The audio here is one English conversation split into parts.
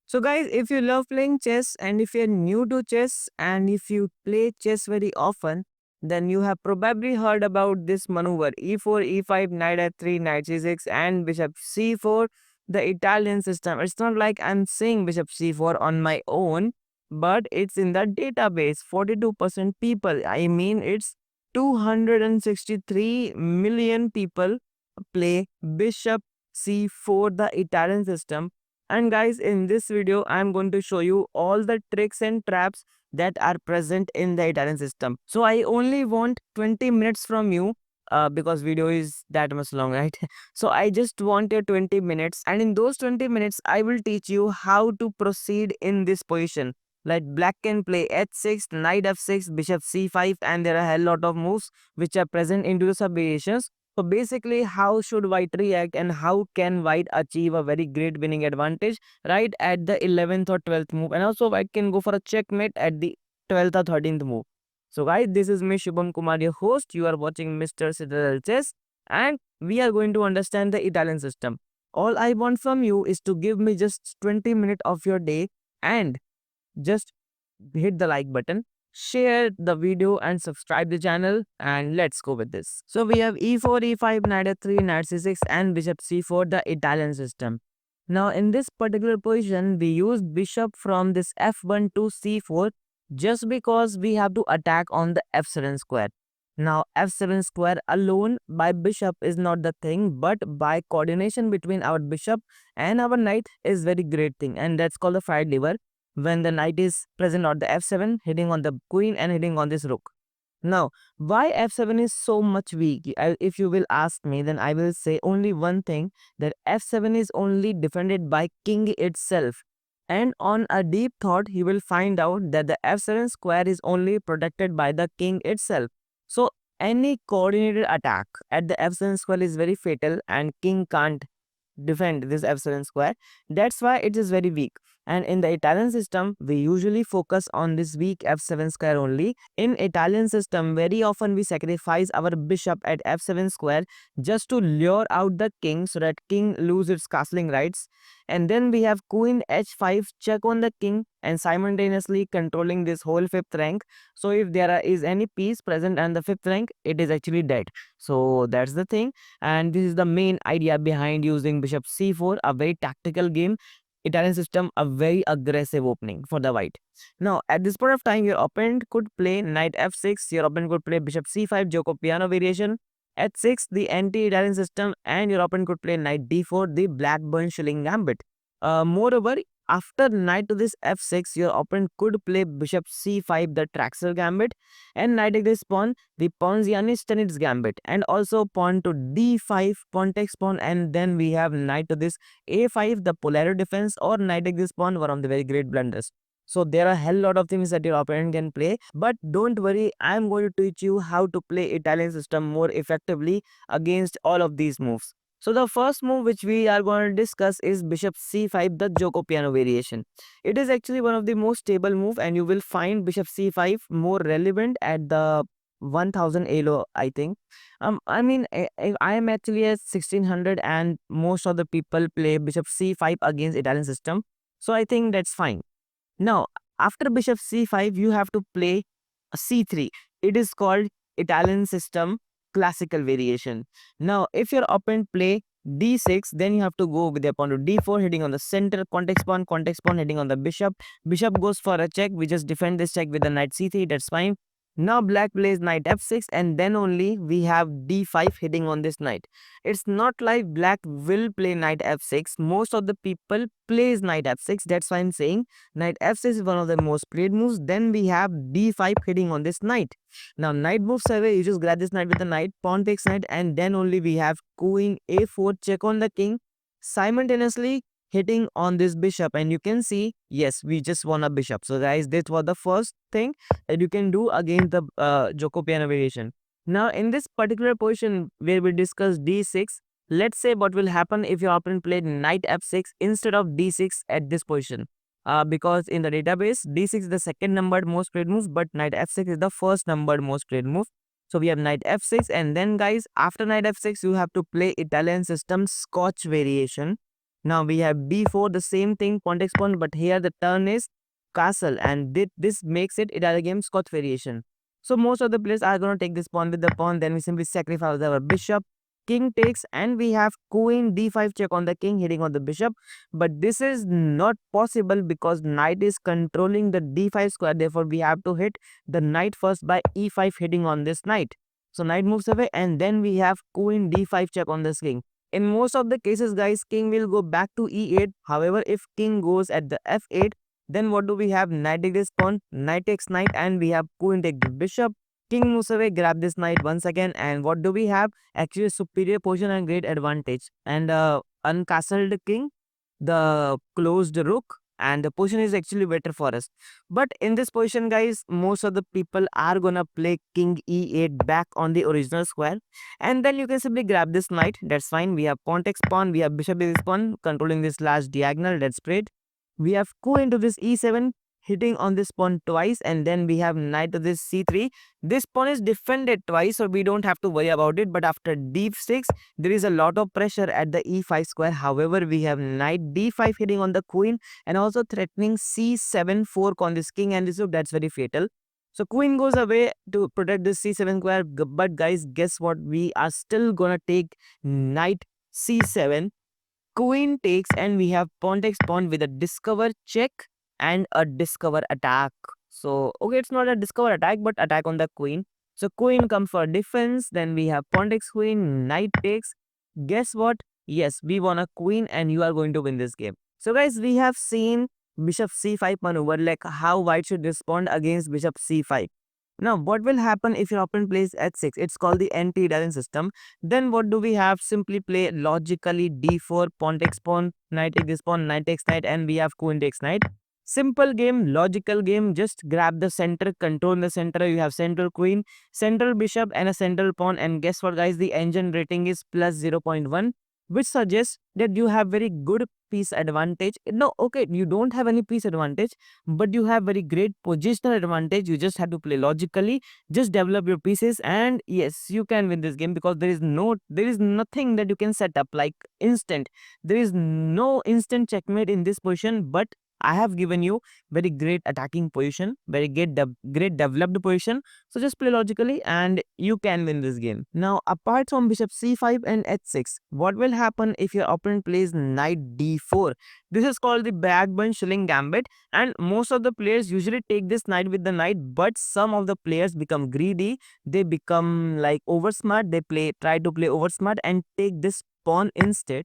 So guys, if you love playing chess and if you're new to chess and if you play chess very often, then you have probably heard about this maneuver e4, e5, knight f3, knight c6 and bishop c4, the Italian system. It's not like I'm saying bishop c4 on my own, but it's in the database. 42% people, I mean it's 263 million people play bishop c4, the Italian system. And guys, in this video, I'm going to show you all the tricks and traps that are present in the Italian system. So I only want 20 minutes from you because video is that much long, right? So I just want your 20 minutes. And in those 20 minutes, I will teach you how to proceed in this position. Like black can play h6, knight f6, bishop c5, and there are a hell lot of moves which are present into the sub-variations. So basically, how should white react and how can white achieve a very great winning advantage right at the 11th or 12th move? And also white can go for a checkmate at the 12th or 13th move. So guys, this is me Shubham Kumar, your host. You are watching Mr. Citadel Chess and we are going to understand the Italian system. All I want from you is to give me just 20 minutes of your day and just hit the like button, share the video and subscribe the channel and let's go with this. So we have e4, e5, knight f3, knight c6 and bishop c4, the Italian system. Now in this particular position, we use bishop from this f1 to c4 just because we have to attack on the f7 square. Now f7 square alone by bishop is not the thing, but by coordination between our bishop and our knight is very great thing, and that's called the fired lever when the knight is present on the f7 hitting on the queen and hitting on this rook. Now why f7 is so much weak? If you will ask me, then I will say only one thing, that f7 is only defended by king itself, and on a deep thought you will find out that the f7 square is only protected by the king itself. So any coordinated attack at the f7 square is very fatal and king can't defend this f7 square. That's why it is very weak. And in the Italian system, we usually focus on this weak f7 square only. In Italian system, very often we sacrifice our bishop at f7 square just to lure out the king so that king lose its castling rights. And then we have queen h5 check on the king and simultaneously controlling this whole fifth rank. So if is any piece present on the fifth rank, it is actually dead. So that's the thing, and this is the main idea behind using bishop c4, a very tactical game. Italian system, a very aggressive opening for the white. Now at this point of time, your opponent could play knight f6, your opponent could play bishop c5, Joko piano variation, h6 the anti-Italian system, and your opponent could play knight d4, the Blackburn shilling gambit. Moreover, after knight to this f6, your opponent could play bishop c5, the Traxler gambit, and knight takes this pawn, the Ponziani-Stanitz gambit, and also pawn to d5, pawn takes pawn, and then we have knight to this a5, the Polaro defense, or knight takes this pawn, one of the very great blunders. So there are a hell lot of things that your opponent can play, but don't worry, I am going to teach you how to play Italian system more effectively against all of these moves. So the first move which we are going to discuss is bishop c5, the Joko piano variation. It is actually one of the most stable move, and you will find bishop c5 more relevant at the 1000 elo, I think. I mean, I am actually at 1600 and most of the people play bishop c5 against Italian system. So I think that's fine. Now, after bishop c5, you have to play a c3. It is called Italian system classical variation. Now, if your opponent play d6, then you have to go with the pawn to d4, hitting on the center, context pawn hitting on the bishop. Bishop goes for a check. We just defend this check with the knight c3. That's fine. Now, black plays knight f6, and then only we have d5 hitting on this knight. It's not like black will play knight f6. Most of the people plays knight f6. That's why I'm saying knight f6 is one of the most played moves. Then we have d5 hitting on this knight. Now knight moves away, you just grab this knight with the knight, pawn takes knight, and then only we have queen a4 check on the king, simultaneously hitting on this bishop. And you can see, yes, we just won a bishop. So guys, this was the first thing that you can do against the Joko piano variation. Now in this particular position where we discuss d6, let's say what will happen if your opponent played knight f6 instead of d6 at this position. Because in the database, d6 is the second numbered most played move, but knight f6 is the first numbered most played move. So we have knight f6, and then guys, after knight f6, you have to play Italian system Scotch variation. Now we have b4, the same thing, pawn takes pawn, but here the turn is castle, and this makes it a game Scotch variation. So most of the players are going to take this pawn with the pawn, then we simply sacrifice our bishop, king takes, and we have queen d5 check on the king hitting on the bishop. But this is not possible because knight is controlling the d5 square, therefore we have to hit the knight first by e5 hitting on this knight. So knight moves away, and then we have queen d5 check on this king. In most of the cases, guys, king will go back to e8. However, if king goes at the f8, then what do we have? Knight takes this pawn, knight takes knight, and we have queen take the bishop. King moves away, grab this knight once again, and what do we have? Actually, superior position and great advantage. And uncastled king, the closed rook, and the position is actually better for us. But in this position, guys, most of the people are gonna play king e8 back on the original square, and then you can simply grab this knight. That's fine. We have pawn takes pawn, we have bishop takes pawn, controlling this last diagonal. That's great. We have queen to this e7, hitting on this pawn twice, and then we have knight to this c3. This pawn is defended twice, so we don't have to worry about it. But after d6, there is a lot of pressure at the e5 square. However, we have knight d5 hitting on the queen, and also threatening c7 fork on this king and this rook. That's very fatal. So queen goes away to protect this c7 square. But guys, guess what? We are still gonna take knight c7, queen takes, and we have pawn takes pawn with a discover check and a discover attack. So okay, it's not a discover attack, but attack on the queen. So queen comes for defense, then we have pawn takes queen, knight takes. Guess what? Yes, we won a queen, and you are going to win this game. So guys, we have seen bishop c5 maneuver, like how white should respond against bishop c5. Now, what will happen if your opponent plays h6? It's called the anti-Italian system. Then what do we have? Simply play logically d4, pawn takes pawn, knight takes this pawn, knight takes knight, and we have queen takes knight. Simple game, logical game. Just grab the center, control the center. You have central queen, central bishop, and a central pawn. And guess what, guys? The engine rating is plus 0.1, which suggests that you have very good piece advantage. No, okay, you don't have any piece advantage, but you have very great positional advantage. You just have to play logically, just develop your pieces, and yes, you can win this game because there is nothing that you can set up like instant. There is no instant checkmate in this position, but I have given you very great attacking position, very great developed position. So just play logically and you can win this game. Now, apart from bishop c5 and h6, what will happen if your opponent plays knight d4? This is called the backbone shilling gambit, and most of the players usually take this knight with the knight, but some of the players become greedy. They become like over smart. They try to play over smart and take this pawn instead.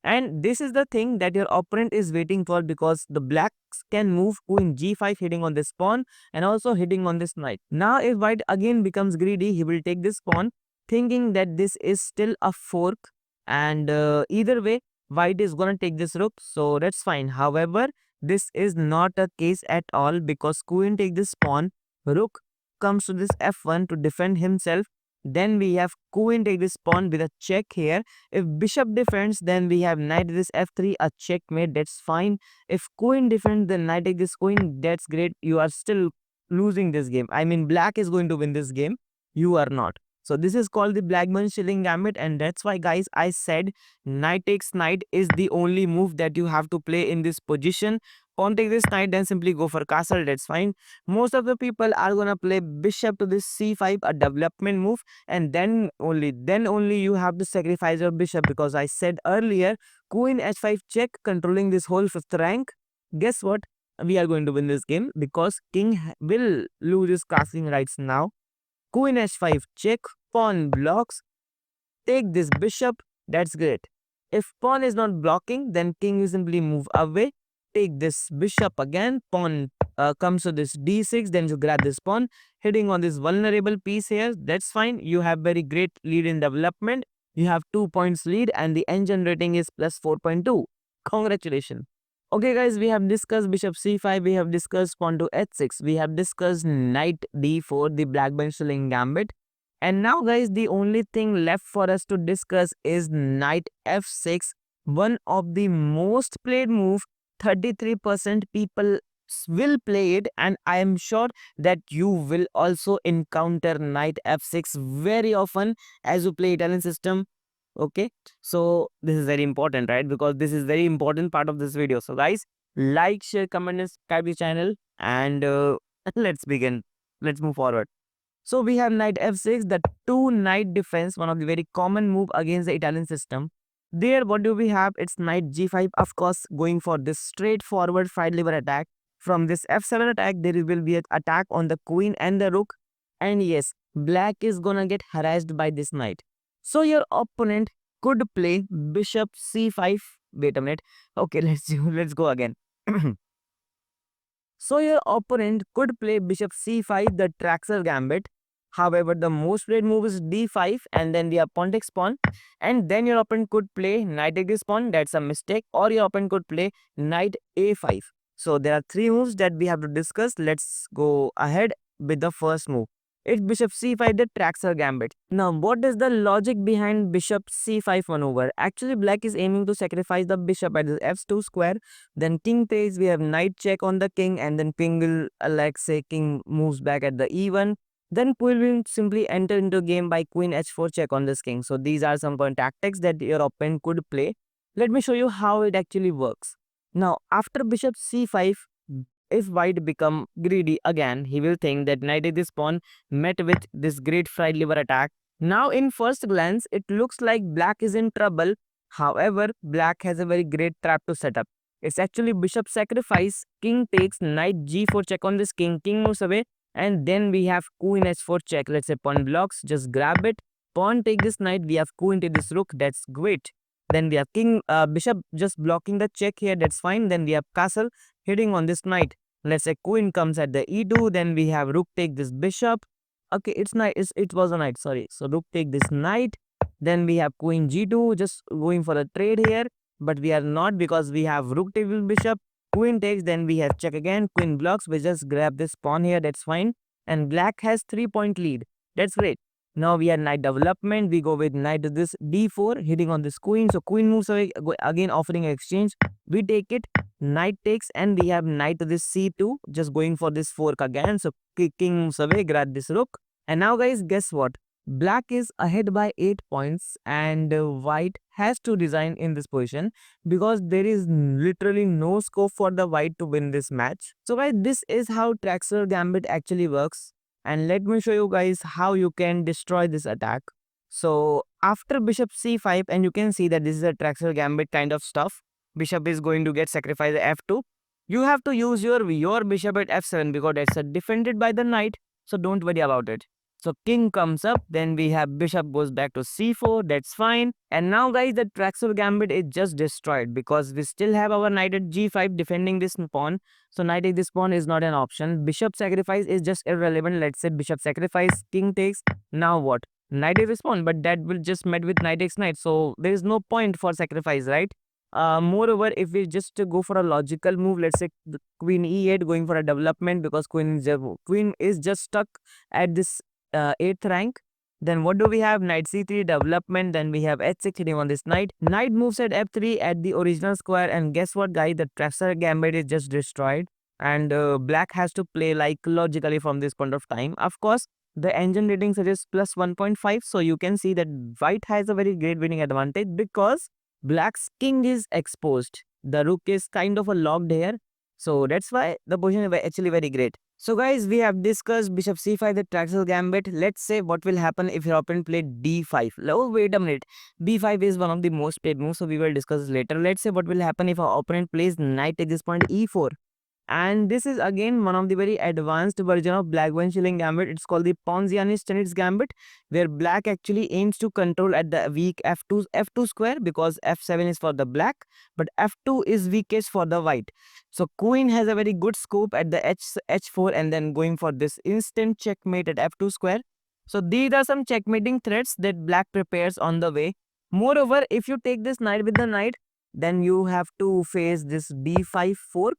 And this is the thing that your opponent is waiting for, because the blacks can move queen g5 hitting on this pawn and also hitting on this knight. Now if white again becomes greedy, he will take this pawn thinking that this is still a fork, and either way white is gonna take this rook, so that's fine. However, this is not a case at all, because queen take this pawn, rook comes to this f1 to defend himself. Then we have queen take this pawn with a check here. If bishop defends, then we have knight this f3, a checkmate. That's fine. If queen defends, then knight take this queen. That's great. You are still losing this game. I mean, black is going to win this game. You are not. So this is called the Blackburn shilling gambit, and that's why, guys, I said knight takes knight is the only move that you have to play in this position. Pawn take this knight, then simply go for castle. That's fine. Most of the people are gonna play bishop to this c5, a development move, and then only you have to sacrifice your bishop, because I said earlier queen h5 check, controlling this whole fifth rank. Guess what? We are going to win this game because king will lose his casting rights now. Queen h5 check, pawn blocks, take this bishop. That's great. If pawn is not blocking, then king will simply move away, take this bishop again, pawn comes to this d6, then you grab this pawn, hitting on this vulnerable piece here. That's fine. You have very great lead in development. You have 2 points lead, and the engine rating is plus 4.2. Congratulations. Okay, guys, we have discussed bishop c5, we have discussed pawn to h6, we have discussed knight d4, the Blackburn shilling gambit. And now, guys, the only thing left for us to discuss is knight f6, one of the most played move. 33% people will play it, and I am sure that you will also encounter knight f6 very often as you play Italian system. Okay, so this is very important, right? Because this is very important part of this video. So guys, like, share, comment, and subscribe the channel, and let's begin. Let's move forward. So we have knight f6, the two knight defense, one of the very common move against the Italian system. There, what do we have? It's knight g5, of course, going for this straightforward fight lever attack. From this f7 attack, there will be an attack on the queen and the rook. And yes, black is gonna get harassed by this knight. So your opponent could play bishop c5. Wait a minute. Okay, let's go again. So your opponent could play bishop c5, the Traxler gambit. However, the most played move is d5 and then the opponent takes pawn. And then your opponent could play knight takes this pawn. That's a mistake. Or your opponent could play knight a5. So there are three moves that we have to discuss. Let's go ahead with the first move. It's bishop c5, the Traxler gambit. Now, what is the logic behind bishop c5 maneuver? Actually, black is aiming to sacrifice the bishop at the f2 square. Then king takes, we have knight check on the king, and then king will, like say, king moves back at the e1. Then queen will simply enter into game by queen h4 check on this king. So these are some tactics that your opponent could play. Let me show you how it actually works. Now, after bishop c5, if white become greedy again, he will think that knight takes this pawn met with this great fried liver attack. Now, in first glance, it looks like black is in trouble. However, black has a very great trap to set up. It's actually bishop sacrifice, king takes, knight g4 check on this king, king moves away, and then we have queen h4 check. Let's say pawn blocks, just grab it, pawn take this knight, we have queen take this rook, that's great. Then we have king, bishop just blocking the check here, that's fine. Then we have castle hitting on this knight. Let's say queen comes at the e2, then we have rook take this bishop. Okay, it's knight, it was a knight, sorry. So rook take this knight, then we have queen g2, just going for a trade here, but we are not because we have rook take with bishop, queen takes, then we have check again, queen blocks, we just grab this pawn here, that's fine. And black has 3-point lead, that's great. Now we have knight development, we go with knight to this d4, hitting on this queen, so queen moves away, again offering exchange, we take it, knight takes, and we have knight to this c2, just going for this fork again, so king moves away, grab this rook. And now guys, guess what? Black is ahead by 8 points and white has to resign in this position because there is literally no scope for the white to win this match. So guys, this is how Traxler Gambit actually works, and let me show you guys how you can destroy this attack. So after bishop c5, and you can see that this is a Traxler Gambit kind of stuff, bishop is going to get sacrificed at f2. You have to use your bishop at f7 because it's defended by the knight, so don't worry about it. So king comes up, then we have bishop goes back to c4, that's fine. And now guys, the Traxler Gambit is just destroyed because we still have our knight at g5 defending this pawn. So knight takes this pawn is not an option. Bishop sacrifice is just irrelevant. Let's say bishop sacrifice, king takes. Now what? Knight takes this pawn, but that will just met with knight takes knight. So there is no point for sacrifice, right? Moreover, if we just go for a logical move, let's say the queen e8 going for a development because queen is just stuck at this 8th rank. Then what do we have? Knight c3 development. Then we have h6 hitting on this knight. Knight moves at f3 at the original square. And guess what, guys? The Traxler Gambit is just destroyed. And black has to play like logically from this point of time. Of course, the engine rating suggests plus 1.5. So you can see that white has a very great winning advantage because black's king is exposed. The rook is kind of a locked here. So that's why the position is actually very great. So guys, we have discussed bishop c5, the Traxler Gambit. Let's say what will happen if your opponent played d5. Oh, wait a minute. b5 is one of the most played moves, so we will discuss this later. Let's say what will happen if our opponent plays knight at this point e4. And this is again one of the very advanced version of Black One Shilling Gambit. It's called the Ponziani-Stanitz Gambit, where black actually aims to control at the weak f2 square because f7 is for the black, but f2 is weakest for the white. So queen has a very good scope at the h4 and then going for this instant checkmate at f2 square. So these are some checkmating threats that black prepares on the way. Moreover, if you take this knight with the knight, then you have to face this d5 fork.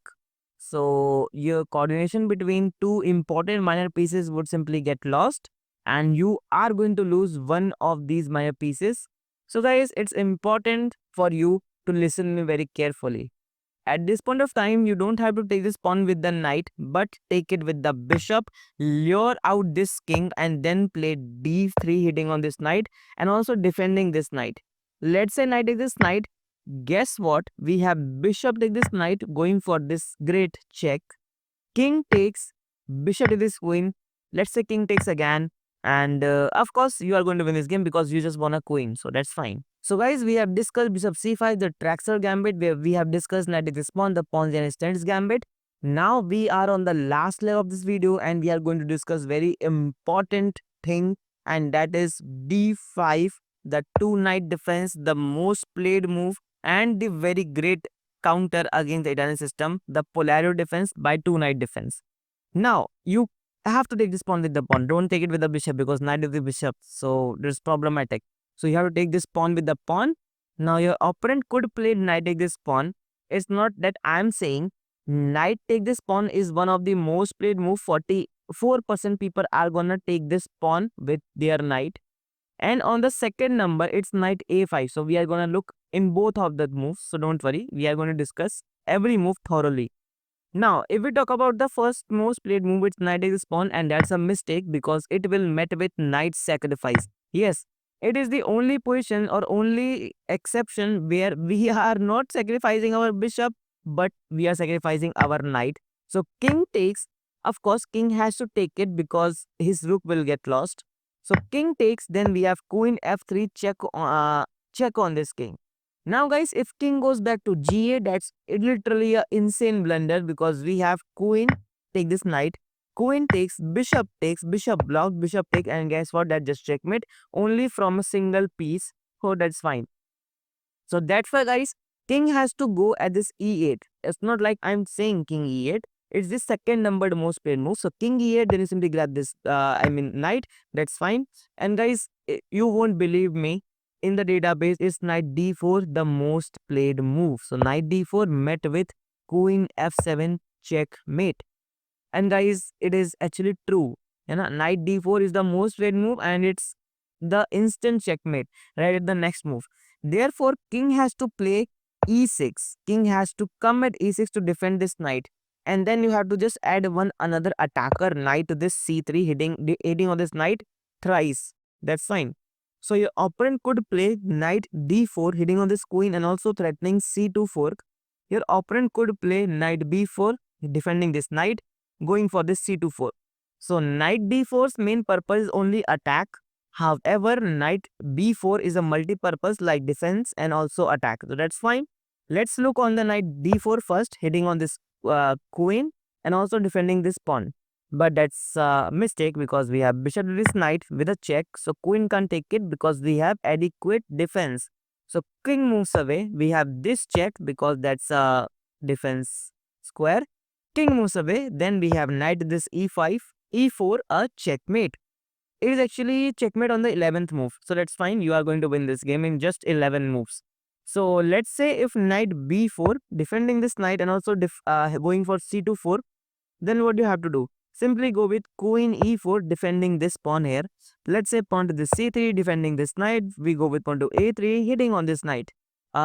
So your coordination between two important minor pieces would simply get lost and you are going to lose one of these minor pieces. So guys, it's important for you to listen me very carefully. At this point of time, you don't have to take this pawn with the knight, but take it with the bishop, lure out this king and then play d3 hitting on this knight and also defending this knight. let's say knight takes this knight. Guess what? We have bishop take this knight going for this great check. King takes, bishop to this queen. Let's say king takes again. And of course, you are going to win this game because you just won a queen. So that's fine. So guys, we have discussed bishop c5, the Traxler gambit, where we have discussed knight takes this pawn, the pawn and stands gambit. Now we are on the last layer of this video and we are going to discuss very important thing, and that is d5, the two knight defense, the most played move and the very great counter against the Italian system, the Polario defense by two knight defense. Now, you have to take this pawn with the pawn. Don't take it with the bishop because knight with the bishop, so there's problematic. So you have to take this pawn with the pawn. Now your opponent could play knight take this pawn. It's not that I'm saying knight take this pawn is one of the most played move. 44% people are gonna take this pawn with their knight. And on the second number, it's knight a5. So we are going to look in both of the moves. So don't worry. We are going to discuss every move thoroughly. Now, if we talk about the first most played move, it's knight takes pawn, and that's a mistake because it will met with knight sacrifice. Yes, it is the only position or only exception where we are not sacrificing our bishop, but we are sacrificing our knight. So king takes, of course, king has to take it because his rook will get lost. So king takes, then we have queen f3, check on this king. Now guys, if king goes back to g8, that's literally a insane blunder because we have queen take this knight, queen takes, bishop blocked, bishop take, and guess what? That just checkmate only from a single piece. So that's fine. So that's why guys, king has to go at this e8. It's not like I'm saying king e8. It's the second numbered most played move. So king e8, then you simply grab this, knight. That's fine. And guys, you won't believe me. In the database, is knight d4 the most played move. So knight d4 met with queen f7 checkmate. And guys, it is actually true. You know, knight d4 is the most played move and it's the instant checkmate right at the next move. Therefore, king has to play e6. King has to come at e6 to defend this knight. And then you have to just add one another attacker knight to this c3 hitting on this knight thrice. That's fine. So your opponent could play knight d4 hitting on this queen and also threatening c2 fork. Your opponent could play knight b4 defending this knight going for this c2 fork. So knight d4's main purpose is only attack. However, knight b4 is a multi-purpose like defense and also attack. So that's fine. Let's look on the knight d4 first, hitting on this queen and also defending this pawn. But that's a mistake because we have bishop to this knight with a check. So queen can't take it because we have adequate defense. So king moves away. We have this check because that's a defense square. King moves away. Then we have knight this e5, e4, a checkmate. It is actually checkmate on the 11th move. So that's fine. You are going to win this game in just 11 moves. So let's say if knight b4, defending this knight and also going for c2 4, then what do you have to do? Simply go with queen e4 defending this pawn here. Let's say pawn to this c3 defending this knight. We go with pawn to a3 hitting on this knight.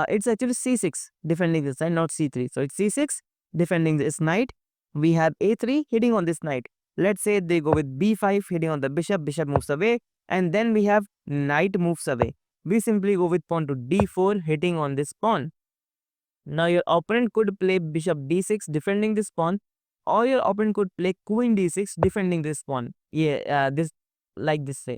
It's actually c6 defending this knight, not c3. So it's c6 defending this knight. We have a3 hitting on this knight. Let's say they go with b5 hitting on the bishop. Bishop moves away. And then we have knight moves away. We simply go with pawn to d4 hitting on this pawn. Now your opponent could play bishop d6 defending this pawn, or your opponent could play queen d6 defending this pawn. Yeah, this like this way.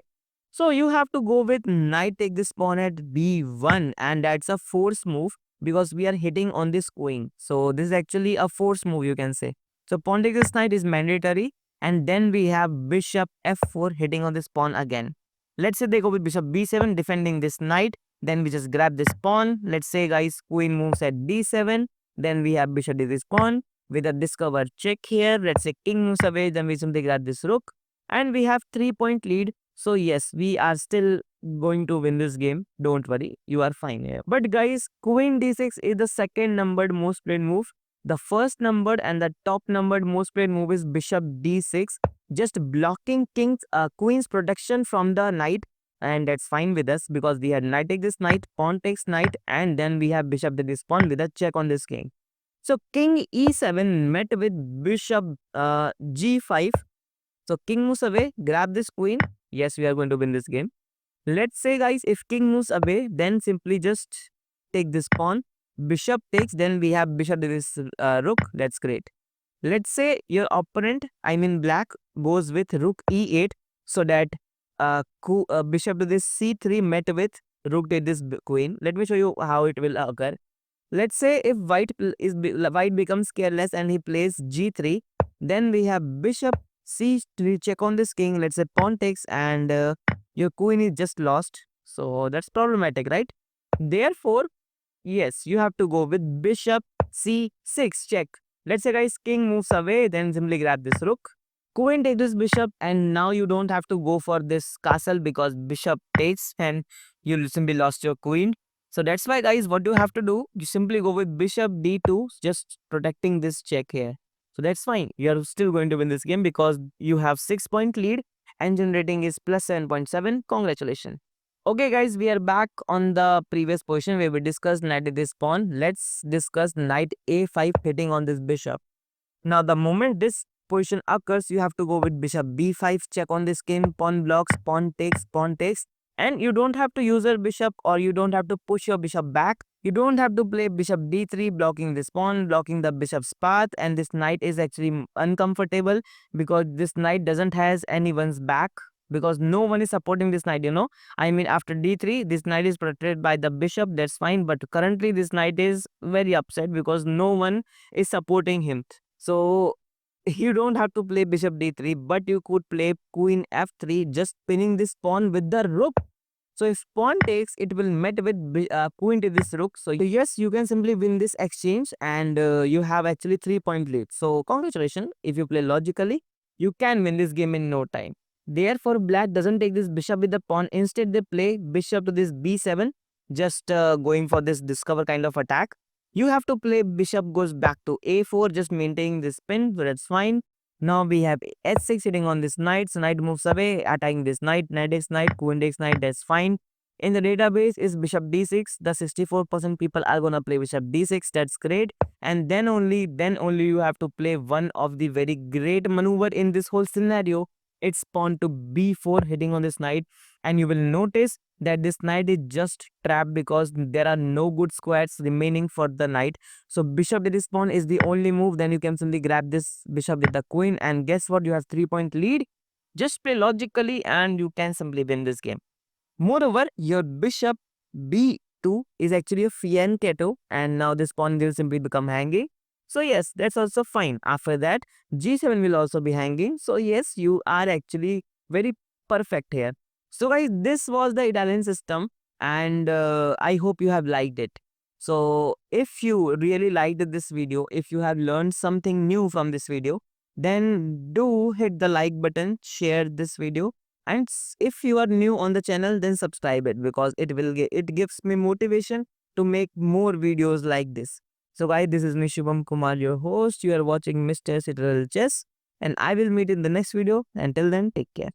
So you have to go with knight take this pawn at b1, and that's a force move because we are hitting on this queen. So this is actually a force move, you can say. So pawn take this knight is mandatory, and then we have bishop f4 hitting on this pawn again. Let's say they go with bishop b7 defending this knight. Then we just grab this pawn. Let's say guys, queen moves at d7. Then we have bishop to this pawn with a discover check here. Let's say king moves away. Then we simply grab this rook. And we have 3-point lead. So yes, we are still going to win this game. Don't worry. You are fine here. But guys, queen d6 is the second numbered most played move. The first numbered and the top numbered most played move is bishop d6. Just blocking queen's protection from the knight, and that's fine with us because we had knight take this knight, pawn takes knight, and then we have bishop to this pawn with a check on this king. So king e7 met with bishop g5. So king moves away, grab this queen. Yes, we are going to win this game. Let's say guys, if king moves away, then simply just take this pawn. Bishop takes, then we have bishop to this rook. That's great. Let's say your opponent, I mean black, goes with rook e8, so that bishop to this c3 met with rook to this queen. Let me show you how it will occur. Let's say if white becomes careless and he plays g3, then we have bishop c3 check on this king. Let's say pawn takes, and your queen is just lost. So that's problematic, right? Therefore, yes, you have to go with bishop c6 check. Let's say guys, king moves away, then simply grab this rook. Queen takes this bishop, and now you don't have to go for this castle because bishop takes and you simply lost your queen. So that's why guys, what you have to do, you simply go with bishop d2, just protecting this check here. So that's fine. You are still going to win this game because you have 6-point lead and generating is plus 7.7. Congratulations. Okay guys, we are back on the previous position where we discussed knight to this pawn. Let's discuss knight a5 hitting on this bishop. Now the moment this position occurs, you have to go with bishop b5 check on this king, pawn blocks, pawn takes, and you don't have to use your bishop or you don't have to push your bishop back. You don't have to play bishop d3 blocking this pawn, blocking the bishop's path, and this knight is actually uncomfortable because this knight doesn't has anyone's back because no one is supporting this knight, I mean, after d3, this knight is protected by the bishop, that's fine, but currently this knight is very upset because no one is supporting him. So you don't have to play bishop d3, but you could play queen f3, just pinning this pawn with the rook. So if pawn takes, it will met with queen to this rook. So yes, you can simply win this exchange, and you have actually 3-point lead. So congratulations, if you play logically, you can win this game in no time. Therefore, black doesn't take this bishop with the pawn. Instead, they play bishop to this b7, just going for this discover kind of attack. You have to play bishop goes back to a4, just maintaining this pin, but that's fine. Now we have h6 hitting on this knight, so knight moves away, attacking this knight, knight takes knight, queen takes knight, that's fine. In the database is bishop d6, the 64% people are gonna play bishop d6, that's great. And then only you have to play one of the very great maneuver in this whole scenario. It's pawn to b4 hitting on this knight, and you will notice that this knight is just trapped because there are no good squares remaining for the knight. So bishop to this pawn is the only move. Then you can simply grab this bishop with the queen, and guess what? You have 3-point lead. Just play logically and you can simply win this game. Moreover, your bishop b2 is actually a fianchetto, and now this pawn will simply become hanging. So yes, that's also fine. After that, g7 will also be hanging. So yes, you are actually very perfect here. So guys, this was the Italian system, and I hope you have liked it. So if you really liked this video, if you have learned something new from this video, then do hit the like button, share this video, and if you are new on the channel, then subscribe it because it gives me motivation to make more videos like this. So guys, this is me Shubham Kumar, your host. You are watching Mr. Citadel Chess, and I will meet in the next video. Until then, take care.